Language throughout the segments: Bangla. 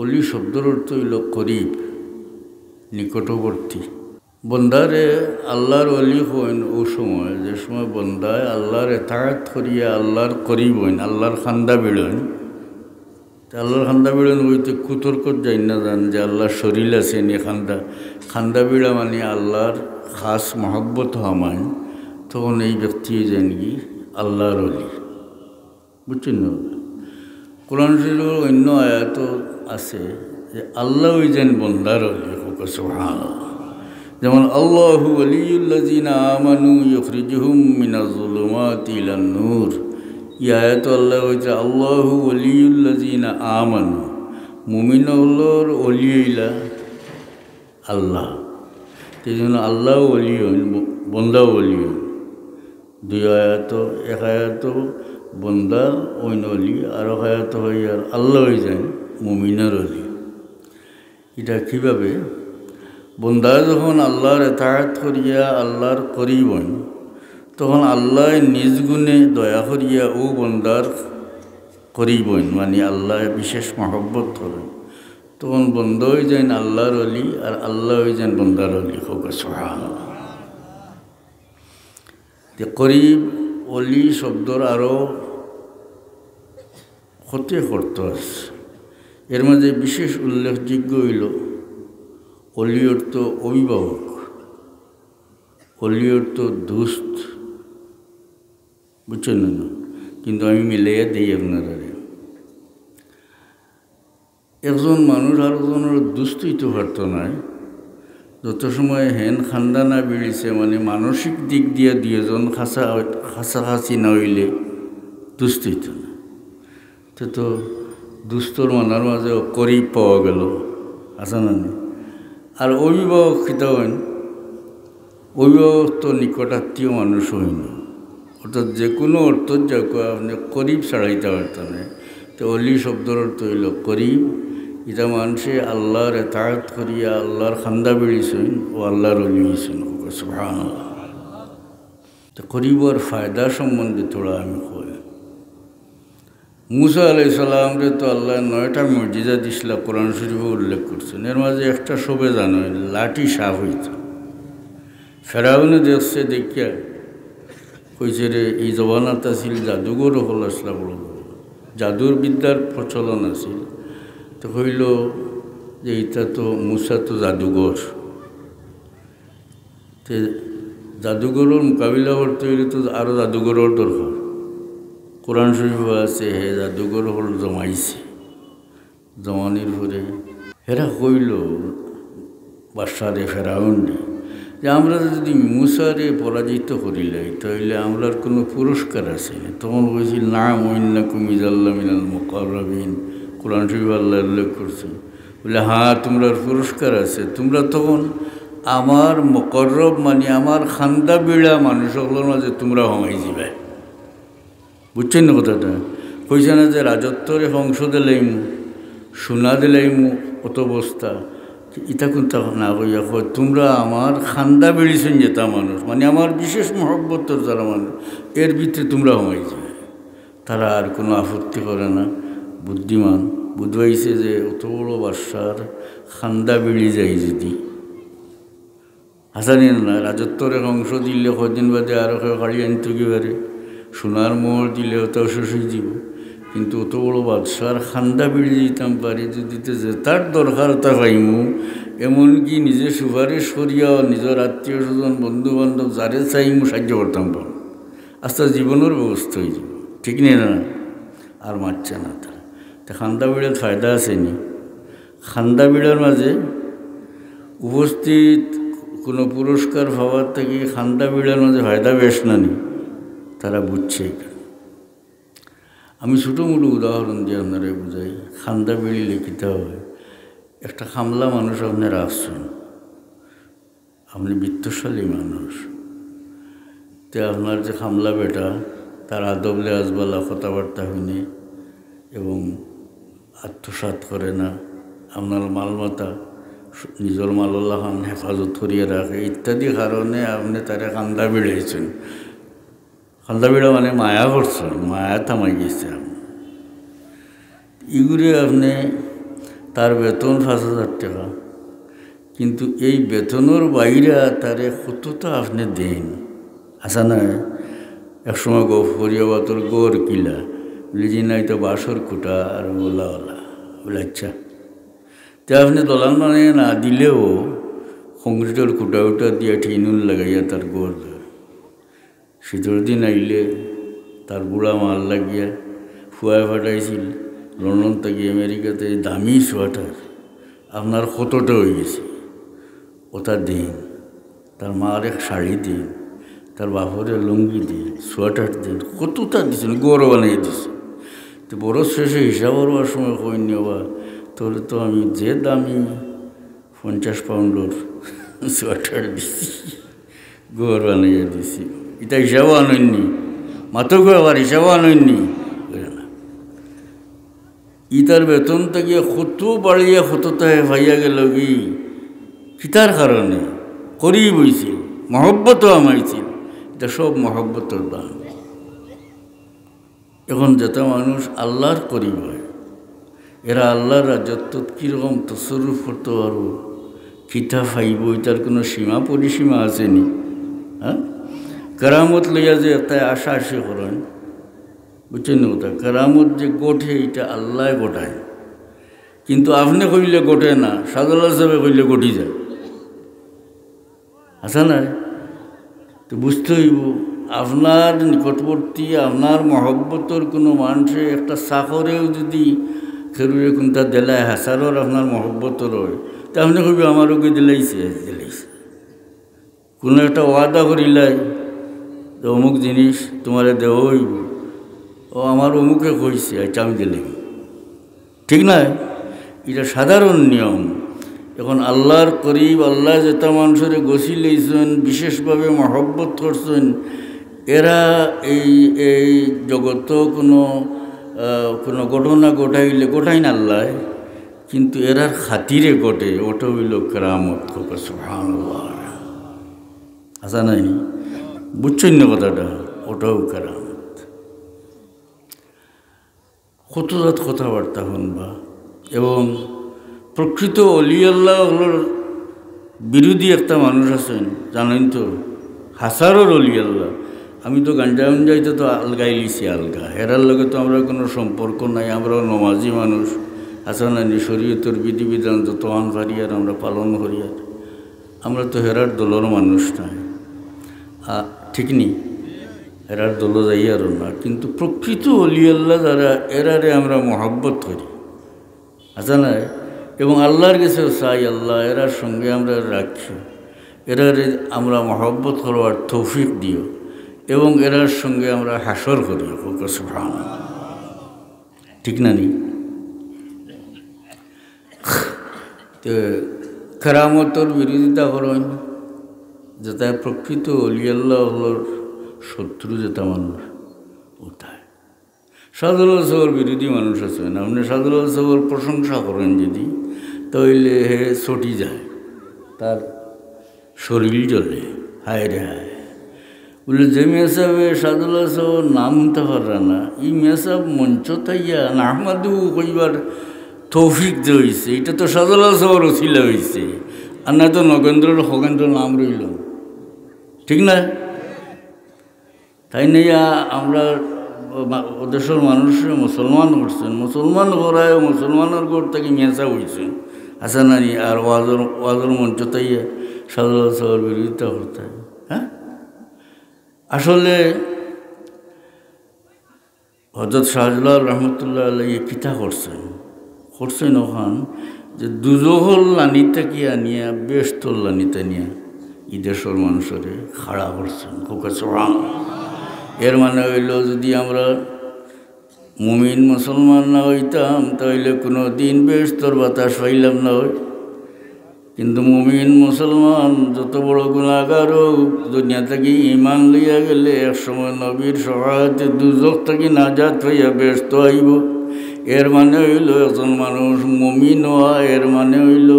অলি শব্দের অর্থ হইল করিব, নিকটবর্তী। বন্দারে আল্লাহর অলি হইন ও সময়, যে সময় বন্দায় আল্লাহর এতায়াত করিয়া আল্লাহর করিব হইন, আল্লাহর খান্দা বিড়ন। আল্লাহর খান্দা বিড়ন হইতে কুতর্কত যাই না যান যে আল্লাহর শরীর আছে নি খান্দা বিড়া মানে আল্লাহর খাস মহব্বত হওয়া, তখন এই ব্যক্তি যেন কি আল্লাহর অলি। বুঝছেন না? কোরআন শরীফের অন্য আয়াত আছে যে আল্লাহ ওই যেন বন্দার অলি। সুবহানাল্লাহ। যেমন আল্লাহু ওয়ালিয়ুল্লাযিনা আমানু ইউখরিজুহুম মিনাজ যুলুমাতি ইলান নূর। এই আয়াত আল্লাহ হইছে আল্লাহু ওয়ালিয়ুল্লাযিনা আমানু, মুমিন হলোর অলি হইলা আল্লাহ। সেই জন্য আল্লাহ অলি হইন, বন্দাও অলি হইন। দুই আয়াত, এক আয়াত বন্দা অইন অলি, আর এক আয়াত হইয়ার আল্লাহ হয়ে যায় মুমিনের অলি। এটা কীভাবে? বন্দা যখন আল্লাহর এতায়াত করিয়া আল্লাহর করিবন, তখন আল্লাহ নিজ গুণে দয়া করিয়া ও বন্দার করিবন, মানে আল্লাহ বিশেষ মহব্বত করেন। তখন বন্ধ হয়ে যান আল্লাহর অলি, আর আল্লাহ হয়ে যান বন্দার অলি। সুবহানাল্লাহ। করিব অলি শব্দর আরও ক্ষতি করতে আছে। এর মাঝে বিশেষ উল্লেখযোগ্য হইল অলি অর্থ অভিভাবক, অলি অর্থ দুস্থ। বুঝছেন না? কিন্তু আমি মিলাইয়া দিই আপনারা। একজন মানুষ আরেকজনের দুস্থ হইতে পারত না যত সময় হেন খান্দা না বেড়েছে, মানে মানসিক দিক দিয়ে দুজন খাঁচাখাঁচি না হইলে দুস্থ হইত না। তো দুস্থর মানার মাঝে করি পাওয়া গেল, আসা না? আর অভিভাবক খিতা হইন, অভিভাবক তো নিকটাত্মীয় মানুষ হইন, অর্থাৎ যে কোনো অর্থ যা আপনি করিব ছাড়াইতে পারতেন না। তো অলি শব্দের অর্থ হইল করিব। এটা মানুষে আল্লাহর এতায়াত করিয়া আল্লাহর খান্দা বেড়িয়েছেন ও আল্লাহর অলি হয়েছেন। সুবহানাল্লাহ। তো করিবর ফায়দা সম্বন্ধে থোড়া আমি কই। মুসা আলাইহিস সালামরে তো আল্লাহ 9টা মুজিজা দিছিল, কোরআন শরীফে উল্লেখ করছেন। এর মাঝে একটা সবে জানো, লাঠি সাপ হইত। ফেরাউনে দেখছে, দেখিয়া কইছে রে এই জবানাত আছিল জাদুঘর হল আসলা, বড় জাদুর বিদ্যার প্রচলন আছিল। তো কইল যে এটা তো মুসা তো জাদুঘর, তে জাদুঘরের মোকাবিলা করতে হইলে তো আরও জাদুঘরের দরকার। কোরআন শরীফ আছে হে জাদুঘর হল জমাইছে, জমানির পরে হেরা কইল বাদশারে ফেরাউনে যে আমরা যদি মুসারে পরাজিত করিলাই তাহলে আমরার কোনো পুরস্কার আছে। তখন কইছিল নাম ইন্নাকুম ইযাল্লা মিনাল মুকাররাবিন। কোরআন শরীফ আল্লাহ উল্লেখ করছে, বলে হ্যাঁ তোমরা পুরস্কার আছে, তোমরা তখন আমার মুকাররব মানে আমার খান্দা বিড়া মানুষগুলোর মাঝে তোমরা হমাই যাবে। বুঝছেন না কথাটা? কইছে না যে রাজত্বরে অংশ দিলাইমু, সোনা দিলাইমু, অত বস্তা। ইটা কোনটা না কইয়া কয় তোমরা আমার খান্দা বেড়িয়েছেন যেটা মানুষ, মানে আমার বিশেষ মহব্বতর যারা মানুষ, এর ভিতরে তোমরা হমাই যাবে। তারা আর কোনো আপত্তি করে না। বুদ্ধিমান বুঝবাইছে যে অত বড় বাদশার খান্দা বেড়ে যায় যদি, হাসানি না রাজত্বরে অংশ দিলে কদিন বাদে আরও কেউ কাড়ি আনতে পারে, সোনার মোহর দিলেও তাও শেষ হয়ে যাব। কিন্তু অত বড় বাদশার খান্দা বেড়ে যেতাম পারি যদি, যে তার দরকার তা পাইমু, এমনকি নিজে সুপারিশ করিয়াও নিজের আত্মীয় স্বজন বন্ধু বান্ধব যারে চাইমু সাহায্য করতাম পাম। আস্তে জীবনের ব্যবস্থা হয়ে যাব। ঠিক নেই না? আর মারছে না তারা। তা খান্দা বিড়ার ফায়দা আসেনি। খান্দা বিড়ার মাঝে উপস্থিত কোনো পুরস্কার পাওয়ার থেকে খান্দা বিড়ার মাঝে ফায়দা বেশ না নি, তারা বুঝছে। আমি ছোটো মোটো উদাহরণ দিয়ে আপনারা বুঝাই। খান্দা বিড়ি লিখিতে হয়, একটা খামলা মানুষ আপনার আসছেন, আপনি বিত্তশালী মানুষ, তে আপনার যে খামলা বেটা তার আদবলে আজবালা কথাবার্তা হইনি এবং আত্মসাৎ করে না, আপনার মালমাতা নিজের মাল্লাহ হেফাজত করিয়ে রাখে ইত্যাদি কারণে আপনি তারা খান্দা বিড়াইছেন। খান্দা বিড়া মানে মায়া করছেন, মায়া থামাই গেছে। এগুলি আপনি তার বেতন 5,000 টাকা, কিন্তু এই বেতনের বাইরে তারে কতটা আপনি দেন আসা না। একসময় ফরিয়াবা তোর গোর কিলা লিজি নাই তো বাসর খুঁটা আর ওলা বলে আচ্ছা, তো আপনি দলাল মানে না দিলেও কংক্রিটের খুঁটা উটা দিয়ে ঠিনুন লাগাইয়া তার গোর শীতের দিন আইলে তার বুড়া মাল লাগিয়া ফুয়ায় ফাটাইছিল লন্ডন থেকে আমেরিকাতে দামি সোয়েটার আপনার কতটা হয়ে গেছে, ওটা দিন। তার মার এক শাড়ি দিন, তার বাপরে লুঙ্গি দিন, সোয়েটার দিন, কতটা দিচ্ছেন, গৌর বানিয়ে দিচ্ছে। তো বড় শেষে হিসাব হওয়ার সময় কই নেওয়া তোরে তো আমি যে দামি 50 পাউন্ডের সোয়েটার দিচ্ছি, গৌর বানিয়ে দিছি, এটা হিসাবও আনয়নি, মাত্র আবার হিসাবও আনয়নি। ইতার বেতন থেকে কত বাড়িয়া কতটায় ভাইয়া গেল কি কিতার কারণে করি বইছিল, মহব্বতও আমাইছিল। এটা সব মহব্বতের দাম। এখন যেটা মানুষ আল্লাহর করি হয়, এরা আল্লাহর রাজত্ব কীরকম তসরুফ করতে পারবো, কিতা ফাইব, এটার কোনো সীমা পরিসীমা আসেনি। হ্যাঁ, কেরামত লইয়া যে একটা আশা আসে করেন, বুঝছেন ওটা কেরামত যে গোঠে এটা আল্লাহ গোটায়, কিন্তু আপনি কইলে গোটে না, সাদুল্লাহ সাহেব কইলে গটি যায়, আচ্ছা না। তো বুঝতে হইব আপনার নিকটবর্তী আপনার মহব্বতর কোনো মানুষে একটা চাকরেও যদি খেরুরে কোনটা দিলায় হাসারর আপনার মহব্বতর হয়, তা আপনি কইবে আমার ওকে দিলাইছে। কোনো একটা ওয়াদা করিলাই তো অমুক জিনিস তোমার দেওয়া হইব, ও আমার অমুকে কইছে আচ্ছা আমি দিলাম, ঠিক না? এটা সাধারণ নিয়ম। এখন আল্লাহর করিব, আল্লাহ যেটা মানুষের গছি লইছেন, বিশেষভাবে মহব্বত করছেন, এরা এই জগত কোনো ঘটনা গোটাই না আল্লাহ, কিন্তু এরার খাতিরে ঘটে, ওটা হইল কেরামত। সুবহানাল্লাহ, আচ্ছা নাই, বুঝছেন না কথাটা? ওটাও কেরামত। কত জাত কথাবার্তা শুনবা। এবং প্রকৃত অলি আল্লাহর বিরোধী একটা মানুষ আছেন, জানেন তো, হাসারোর অলি আল্লাহ। আমি তো গাঞ্জাইতে তো আলগাই লিছি, আলগা হেরার লগে তো আমরা কোনো সম্পর্ক নাই, আমরাও নমাজি মানুষ। হাসান আনি শরীয়তের বিধিবিধান যত আনফারিয়ার আমরা পালন করিয়ার, আমরা তো হেরার দলের মানুষ নাই, ঠিক নি? হেরার দল যাই আরও না, কিন্তু প্রকৃত অলি আল্লাহ যারা, এরারে আমরা মহব্বত করি, আচ্ছা না। এবং আল্লাহর কাছে চাই আল্লাহ এরার সঙ্গে আমরা রাখি, এরারে আমরা মহব্বত করবার তৌফিক দিও, এবং এরার সঙ্গে আমরা হাসর করি। সুবহানাল্লাহ, ঠিক না নি? তো কেরামতর বিরোধিতা করেন, যেটা প্রকৃত অলি আল্লাহর শত্রু যেটা মানুষ, ওটাই সাদুল্লাহ সাহেবের বিরোধী মানুষ আছেন। আপনি সাদুল্লাহ সাহেবের প্রশংসা করেন যদি, তাহলে হে ছটি যায়, তার শরীর জ্বলে, হায় রে হায়। বলে যে মেসাবে সাদুল্লাহ সাহেবের নাম শুনতে পারা না, এই মেসাব মঞ্চ তাইয়া না আহমাদু কইবার তৌফিক যে হয়েছে, এটা তো সাদুল্লাহ সাহেবের ওসিলা হয়েছে, আর না তো নগেন্দ্রের খগেন্দ্র নাম রইল, ঠিক না? তাই নিয়ে আমরা দেশের মানুষরা মুসলমান করছেন, মুসলমান করায় মুসলমানের ঘর থেকে মেসা হয়েছেন, আসা নানি। আর ওয়াজর মঞ্চ তাইয়া সাদুল্লাহ সাহেবের বিরোধিতা করতে। হ্যাঁ, আসলে হযরত শাহজালাল রহমতুল্লাহ আলাইহি কিতা করছেন ওখান যে দুজহর লানিতে কি আনিয়া বেশতর লানিতে নিয়ে এই দেশের মানুষের খাড়া করছেন। এর মানে হইল, যদি আমরা মুমিন মুসলমান না হইতাম তাহলে কোনো দিন বেশতর বাতাস পাইলাম না হয়। কিন্তু মুমিন মুসলমান যত বড় গুনাহগার হোক, দুনিয়া থেকে ঈমান লইয়া গেলে একসময় নবীর সহায়তে দুজখ থেকে নাজাত হইয়া বেশত আইব। এর মানে হইল একজন মানুষ মুমিন হওয়া, এর মানে হইল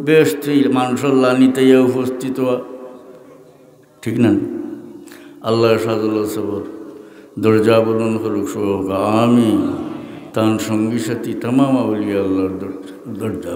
বেশত মানুষের লানিতে উপস্থিত হওয়া, ঠিক না? আল্লাহ সাদুল্লাহ সবর দরজা বলুন করুক, আমিন। তার সঙ্গী সাথী তামাম আউলিয়া আল্লাহর দরজা